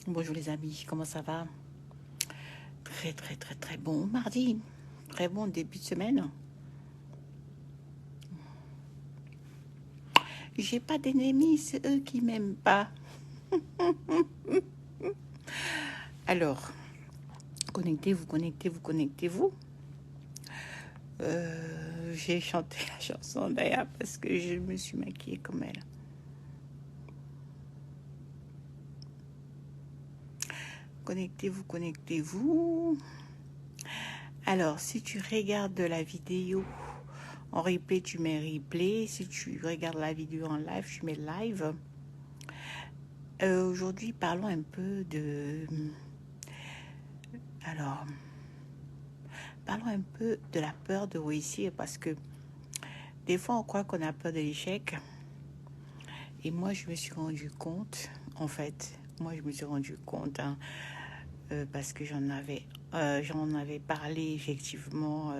Bonjour les amis, comment ça va? Très très très très bon mardi, très bon début de semaine. J'ai pas d'ennemis, c'est eux qui m'aiment pas. Alors, connectez-vous, connectez-vous, connectez-vous. J'ai chanté la chanson d'ailleurs parce que je me suis maquillée comme elle. Connectez-vous, connectez-vous. Alors, si tu regardes la vidéo en replay, tu mets replay. Si tu regardes la vidéo en live, tu mets live. Aujourd'hui, parlons un peu de... Alors, parlons un peu de la peur de réussir parce que des fois, on croit qu'on a peur de l'échec. Et moi, je me suis rendu compte, en fait, parce que j'en avais parlé effectivement.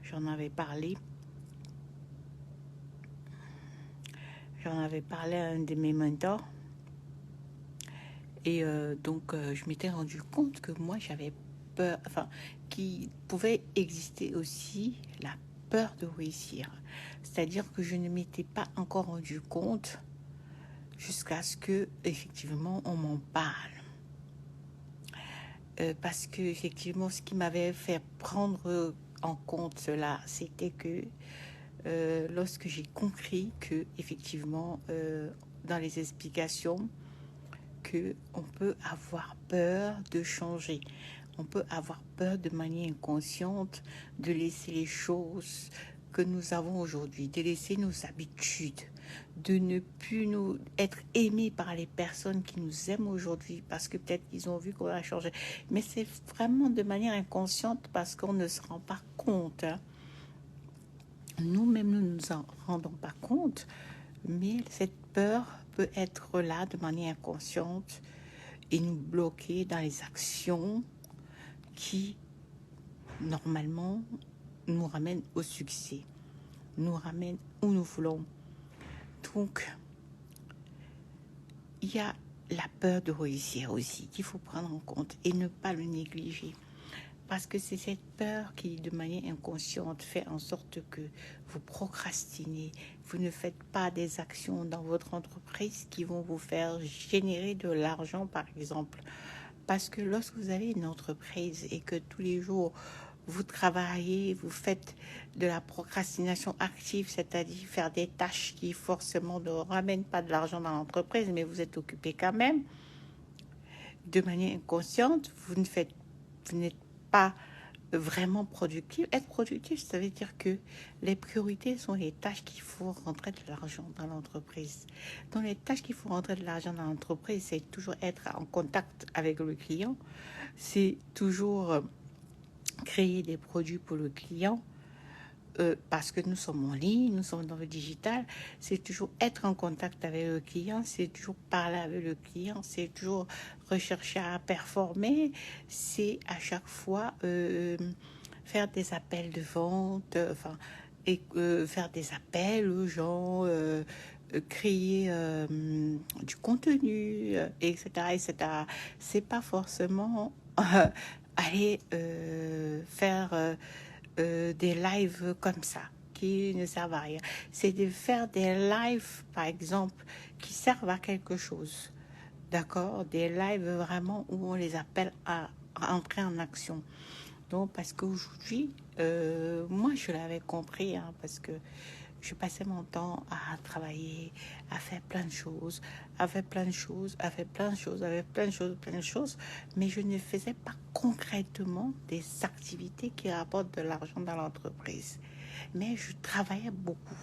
J'en avais parlé. J'en avais parlé à un de mes mentors. Et donc, je m'étais rendu compte que moi, j'avais peur, enfin, qu'il pouvait exister aussi la peur de réussir. C'est-à-dire que je ne m'étais pas encore rendu compte jusqu'à ce que, effectivement, on m'en parle. Parce que, effectivement, ce qui m'avait fait prendre en compte cela, c'était que lorsque j'ai compris que, effectivement, dans les explications, que on peut avoir peur de changer. On peut avoir peur de manière inconsciente de laisser les choses que nous avons aujourd'hui, de laisser nos habitudes, de ne plus nous être aimés par les personnes qui nous aiment aujourd'hui parce que peut-être qu'ils ont vu qu'on a changé. Mais c'est vraiment de manière inconsciente parce qu'on ne se rend pas compte. Hein. Nous-mêmes, nous ne nous en rendons pas compte, mais cette peur peut être là de manière inconsciente et nous bloquer dans les actions qui, normalement, nous ramènent au succès, nous ramènent où nous voulons. Donc, il y a la peur de réussir aussi qu'il faut prendre en compte et ne pas le négliger. Parce que c'est cette peur qui, de manière inconsciente, fait en sorte que vous procrastinez. Vous ne faites pas des actions dans votre entreprise qui vont vous faire générer de l'argent, par exemple. Parce que lorsque vous avez une entreprise et que tous les jours, vous travaillez, vous faites de la procrastination active, c'est-à-dire faire des tâches qui forcément ne ramènent pas de l'argent dans l'entreprise, mais vous êtes occupé quand même, de manière inconsciente, vous n'êtes pas vraiment productif. Être productif, ça veut dire que les priorités sont les tâches qui font rentrer de l'argent dans l'entreprise. Donc les tâches qui font rentrer de l'argent dans l'entreprise, c'est toujours être en contact avec le client, c'est toujours créer des produits pour le client, parce que nous sommes en ligne, nous sommes dans le digital, c'est toujours être en contact avec le client, c'est toujours parler avec le client, c'est toujours rechercher à performer, c'est à chaque fois faire des appels de vente, faire des appels aux gens, créer du contenu, etc., etc. C'est pas forcément aller faire des lives comme ça qui ne servent à rien. C'est de faire des lives, par exemple, qui servent à quelque chose. D'accord? Des lives vraiment où on les appelle à entrer en action. Donc, parce qu'aujourd'hui, moi, je l'avais compris, hein, parce que je passais mon temps à travailler, à faire plein de choses, à faire plein de choses, à faire plein de choses, à faire plein de choses, mais je ne faisais pas concrètement des activités qui rapportent de l'argent dans l'entreprise. Mais je travaillais beaucoup.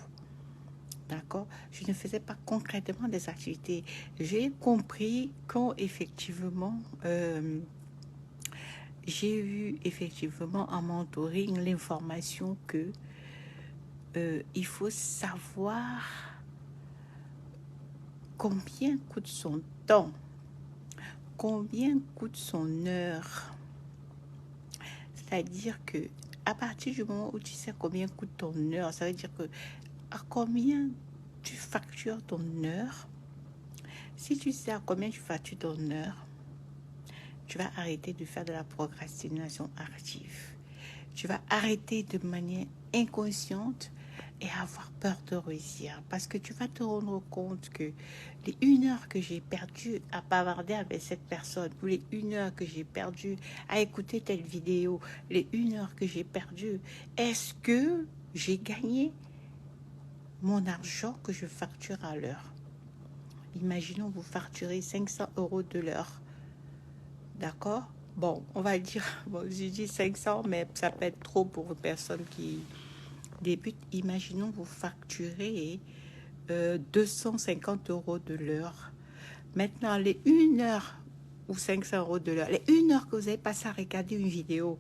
D'accord? Je ne faisais pas concrètement des activités. J'ai compris quand effectivement j'ai eu effectivement en mentoring l'information que il faut savoir combien coûte son temps, combien coûte son heure. C'est-à-dire que à partir du moment où tu sais combien coûte ton heure, ça veut dire que à combien tu factures ton heure, si tu sais à combien tu factures ton heure, tu vas arrêter de faire de la procrastination active. Tu vas arrêter de manière inconsciente et avoir peur de réussir. Parce que tu vas te rendre compte que les 1 heure que j'ai perdue à bavarder avec cette personne, ou les 1 heure que j'ai perdue à écouter telle vidéo, les 1 heure que j'ai perdue, est-ce que j'ai gagné mon argent que je facture à l'heure? Imaginons vous facturez 500 € de l'heure. D'accord? Bon, on va dire, bon, j'ai dit 500, mais ça peut être trop pour une personne qui débute. Imaginons vous facturez 250 € de l'heure. Maintenant, les 1 heure ou 500 € de l'heure, les 1 heure que vous avez passé à regarder une vidéo,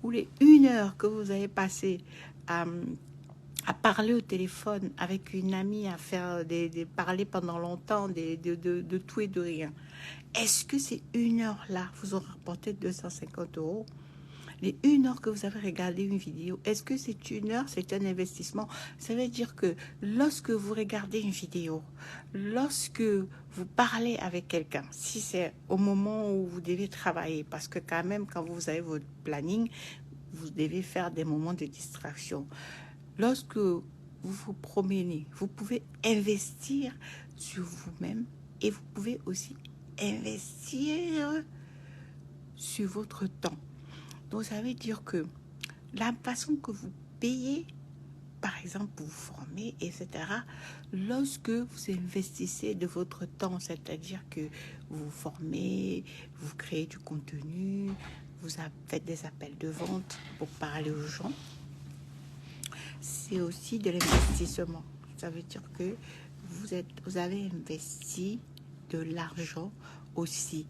ou les 1 heure que vous avez passé à parler au téléphone avec une amie, à faire parler pendant longtemps de tout et de rien. Est-ce que ces 1 heure-là vous ont rapporté 250 €? Les 1 heure que vous avez regardé une vidéo, est-ce que c'est 1 heure, c'est un investissement? Ça veut dire que lorsque vous regardez une vidéo, lorsque vous parlez avec quelqu'un, si c'est au moment où vous devez travailler, parce que quand même, quand vous avez votre planning, vous devez faire des moments de distraction. Lorsque vous vous promenez, vous pouvez investir sur vous-même et vous pouvez aussi investir sur votre temps. Donc, ça veut dire que la façon que vous payez, par exemple, pour vous former, etc., lorsque vous investissez de votre temps, c'est-à-dire que vous vous formez, vous créez du contenu, vous faites des appels de vente pour parler aux gens, c'est aussi de l'investissement. Ça veut dire que vous avez investi de l'argent aussi.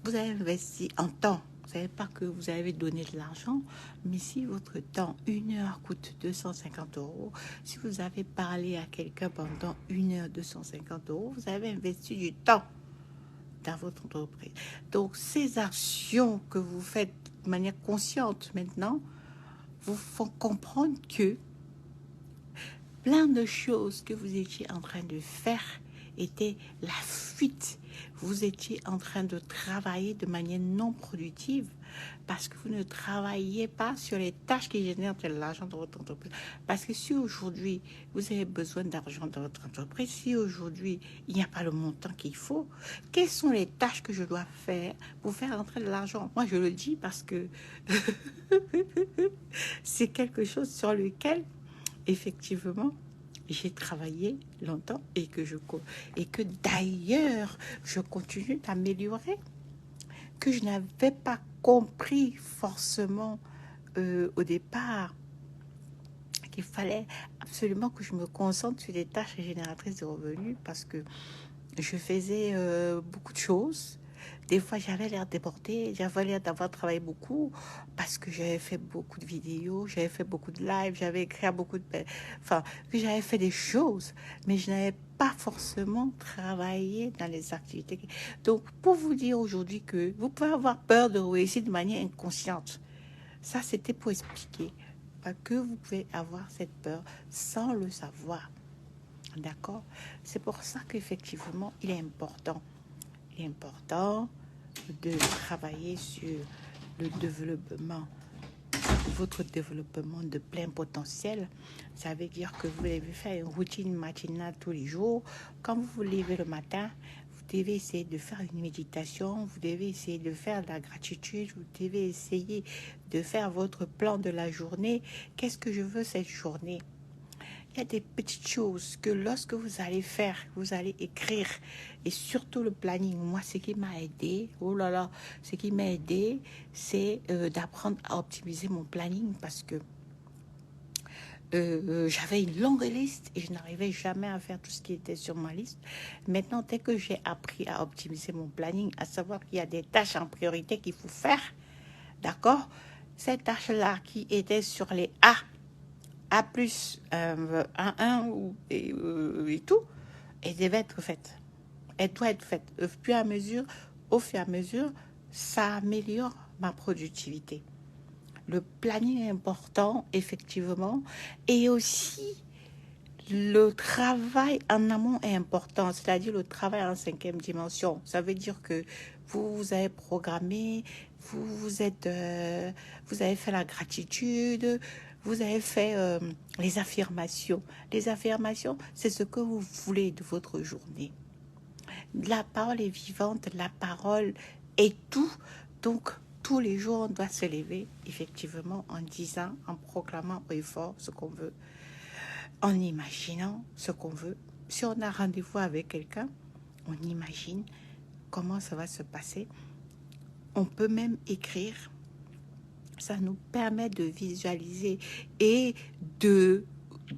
Vous avez investi en temps. Vous ne savez pas que vous avez donné de l'argent, mais si votre temps, 1 heure coûte 250 €, si vous avez parlé à quelqu'un pendant 1 heure, 250 €, vous avez investi du temps dans votre entreprise. Donc, ces actions que vous faites de manière consciente maintenant vous font comprendre que plein de choses que vous étiez en train de faire étaient la fuite. Vous étiez en train de travailler de manière non productive parce que vous ne travaillez pas sur les tâches qui génèrent de l'argent dans votre entreprise. Parce que si aujourd'hui, vous avez besoin d'argent dans votre entreprise, si aujourd'hui, il n'y a pas le montant qu'il faut, quelles sont les tâches que je dois faire pour faire entrer de l'argent? Moi, je le dis parce que c'est quelque chose sur lequel effectivement, j'ai travaillé longtemps et que d'ailleurs, je continue d'améliorer, que je n'avais pas compris forcément au départ qu'il fallait absolument que je me concentre sur des tâches génératrices de revenus parce que je faisais beaucoup de choses. Des fois, j'avais l'air débordée, j'avais l'air d'avoir travaillé beaucoup parce que j'avais fait beaucoup de vidéos, j'avais fait beaucoup de lives, j'avais écrit beaucoup de... Enfin, j'avais fait des choses, mais je n'avais pas forcément travaillé dans les activités. Donc, pour vous dire aujourd'hui que vous pouvez avoir peur de réussir de manière inconsciente, ça, c'était pour expliquer que vous pouvez avoir cette peur sans le savoir. D'accord? C'est pour ça qu'effectivement, il est important de travailler sur le développement, votre développement de plein potentiel. Ça veut dire que vous devez faire une routine matinale tous les jours. Quand vous vous levez le matin, vous devez essayer de faire une méditation, vous devez essayer de faire de la gratitude, vous devez essayer de faire votre plan de la journée. Qu'est-ce que je veux cette journée? Il y a des petites choses que lorsque vous allez faire, vous allez écrire, et surtout le planning. Moi, ce qui m'a aidé, oh là là, ce qui m'a aidé, c'est d'apprendre à optimiser mon planning parce que j'avais une longue liste et je n'arrivais jamais à faire tout ce qui était sur ma liste. Maintenant, dès que j'ai appris à optimiser mon planning, à savoir qu'il y a des tâches en priorité qu'il faut faire, d'accord? Ces tâches-là qui étaient sur les A plus 1 et tout, elle devait être faite. Elle doit être faite. Au fur et à mesure, ça améliore ma productivité. Le planning est important, effectivement, et aussi Le travail en amont est important, c'est-à-dire le travail en 5e dimension. Ça veut dire que vous avez programmé, vous avez fait la gratitude, vous avez fait les affirmations. Les affirmations, c'est ce que vous voulez de votre journée. La parole est vivante, la parole est tout. Donc, tous les jours, on doit se lever, effectivement, en disant, en proclamant haut et fort ce qu'on veut, en imaginant ce qu'on veut. Si on a rendez-vous avec quelqu'un, on imagine comment ça va se passer. On peut même écrire. Ça nous permet de visualiser et de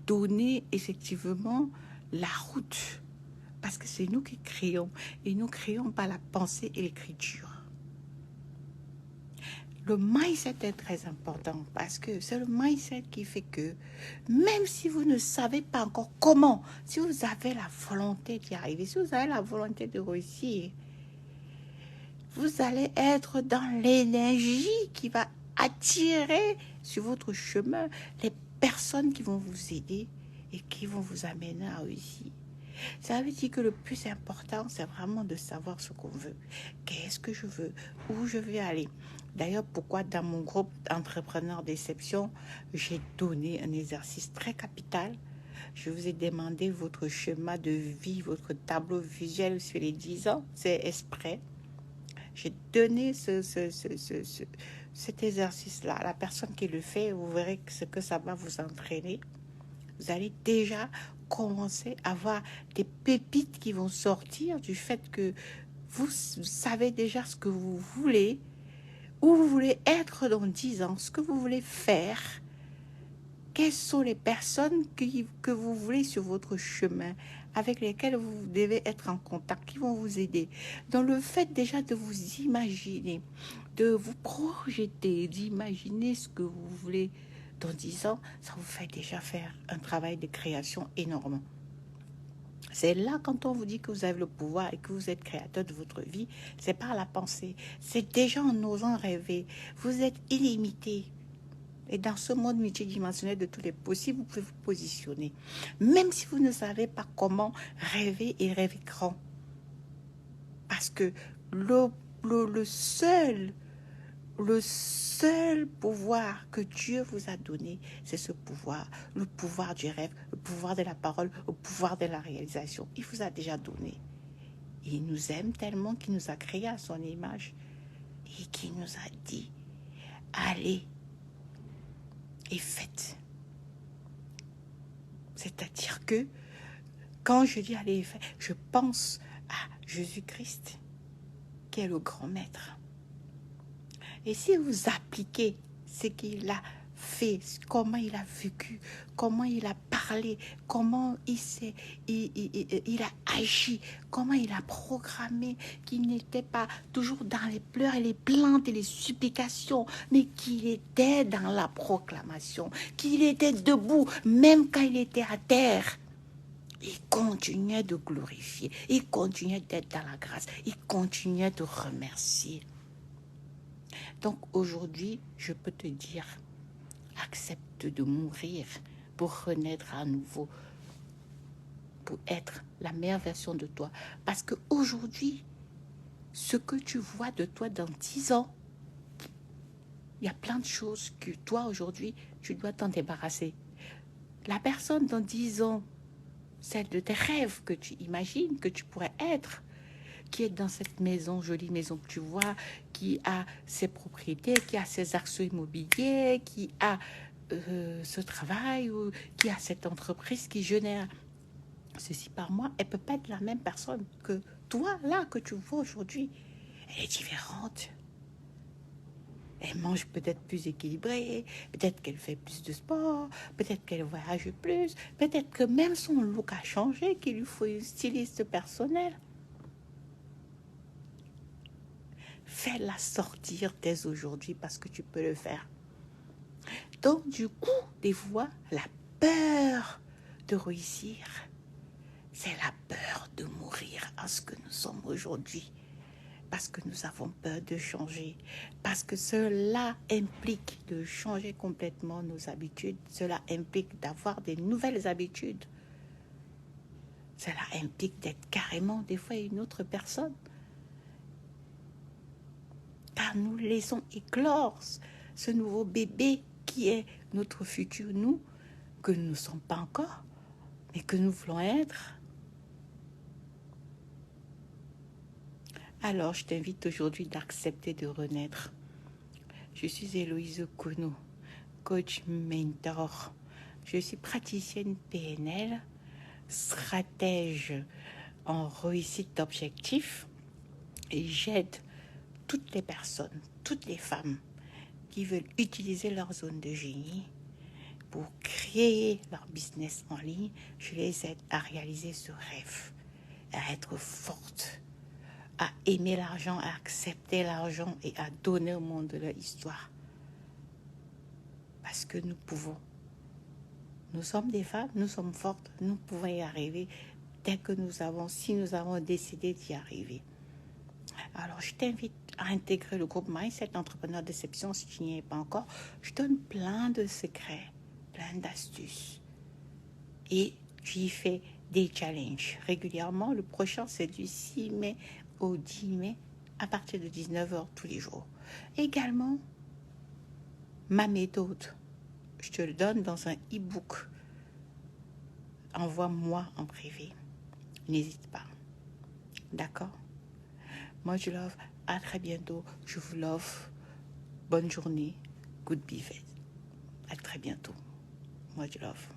donner effectivement la route. Parce que c'est nous qui créons. Et nous créons par la pensée et l'écriture. Le mindset est très important parce que c'est le mindset qui fait que même si vous ne savez pas encore comment, si vous avez la volonté d'y arriver, si vous avez la volonté de réussir, vous allez être dans l'énergie qui va attirer sur votre chemin les personnes qui vont vous aider et qui vont vous amener à réussir. Ça veut dire que le plus important, c'est vraiment de savoir ce qu'on veut. Qu'est-ce que je veux? Où je veux aller? D'ailleurs, pourquoi dans mon groupe Entrepreneurs d'Exception, j'ai donné un exercice très capital. Je vous ai demandé votre schéma de vie, votre tableau visuel sur les 10 ans. C'est exprès. J'ai donné cet exercice-là. La personne qui le fait, vous verrez ce que ça va vous entraîner. Vous allez déjà commencer à voir des pépites qui vont sortir du fait que vous savez déjà ce que vous voulez, où vous voulez être dans 10 ans, ce que vous voulez faire, quelles sont les personnes que vous voulez sur votre chemin, avec lesquelles vous devez être en contact, qui vont vous aider. Dans le fait déjà de vous imaginer, de vous projeter, d'imaginer ce que vous voulez dans 10 ans, ça vous fait déjà faire un travail de création énorme. C'est là, quand on vous dit que vous avez le pouvoir et que vous êtes créateur de votre vie, c'est par la pensée. C'est déjà en osant rêver. Vous êtes illimité. Et dans ce monde multidimensionnel de tous les possibles, vous pouvez vous positionner. Même si vous ne savez pas comment rêver et rêver grand. Parce que le seul pouvoir que Dieu vous a donné, c'est ce pouvoir, le pouvoir du rêve, le pouvoir de la parole, le pouvoir de la réalisation. Il vous a déjà donné. Il nous aime tellement qu'il nous a créés à son image et qu'il nous a dit, allez et faites. C'est-à-dire que quand je dis allez et faites, je pense à Jésus-Christ, qui est le grand maître. Et si vous appliquez ce qu'il a fait, comment il a vécu, comment il a parlé, comment il a agi, comment il a programmé, qu'il n'était pas toujours dans les pleurs et les plaintes et les supplications, mais qu'il était dans la proclamation, qu'il était debout, même quand il était à terre. Il continuait de glorifier, il continuait d'être dans la grâce, il continuait de remercier. Donc aujourd'hui, je peux te dire, accepte de mourir pour renaître à nouveau, pour être la meilleure version de toi. Parce qu'aujourd'hui, ce que tu vois de toi dans 10 ans, il y a plein de choses que toi, aujourd'hui, tu dois t'en débarrasser. La personne dans 10 ans, celle de tes rêves que tu imagines que tu pourrais être, qui est dans cette maison, jolie maison que tu vois, qui a ses propriétés, qui a ses actions immobiliers, qui a ce travail, ou qui a cette entreprise qui génère ceci par mois, elle ne peut pas être la même personne que toi, là, que tu vois aujourd'hui. Elle est différente. Elle mange peut-être plus équilibré, peut-être qu'elle fait plus de sport, peut-être qu'elle voyage plus, peut-être que même son look a changé, qu'il lui faut une styliste personnelle. Fais-la sortir dès aujourd'hui parce que tu peux le faire. Donc, du coup, des fois, la peur de réussir, c'est la peur de mourir à ce que nous sommes aujourd'hui. Parce que nous avons peur de changer. Parce que cela implique de changer complètement nos habitudes. Cela implique d'avoir des nouvelles habitudes. Cela implique d'être carrément des fois une autre personne. Car nous laissons éclore ce nouveau bébé qui est notre futur nous, que nous ne sommes pas encore, mais que nous voulons être. Alors, je t'invite aujourd'hui d'accepter de renaître. Je suis Héloïse Kounou, coach mentor. Je suis praticienne PNL, stratège en réussite d'objectifs et j'aide toutes les personnes, toutes les femmes qui veulent utiliser leur zone de génie pour créer leur business en ligne. Je les aide à réaliser ce rêve, à être forte, à aimer l'argent, à accepter l'argent et à donner au monde de leur histoire. Parce que nous pouvons. Nous sommes des femmes, nous sommes fortes, nous pouvons y arriver dès que si nous avons décidé d'y arriver. Alors, je t'invite à intégrer le groupe Mindset Entrepreneur Déception si tu n'y es pas encore. Je donne plein de secrets, plein d'astuces. Et tu y fais des challenges régulièrement. Le prochain, c'est du 6 mai au 10 mai à partir de 19h tous les jours. Également, ma méthode, je te le donne dans un e-book. Envoie-moi en privé. N'hésite pas. D'accord? Moi, je love. À très bientôt. Je vous love. Bonne journée. Good business. À très bientôt. Moi, je love.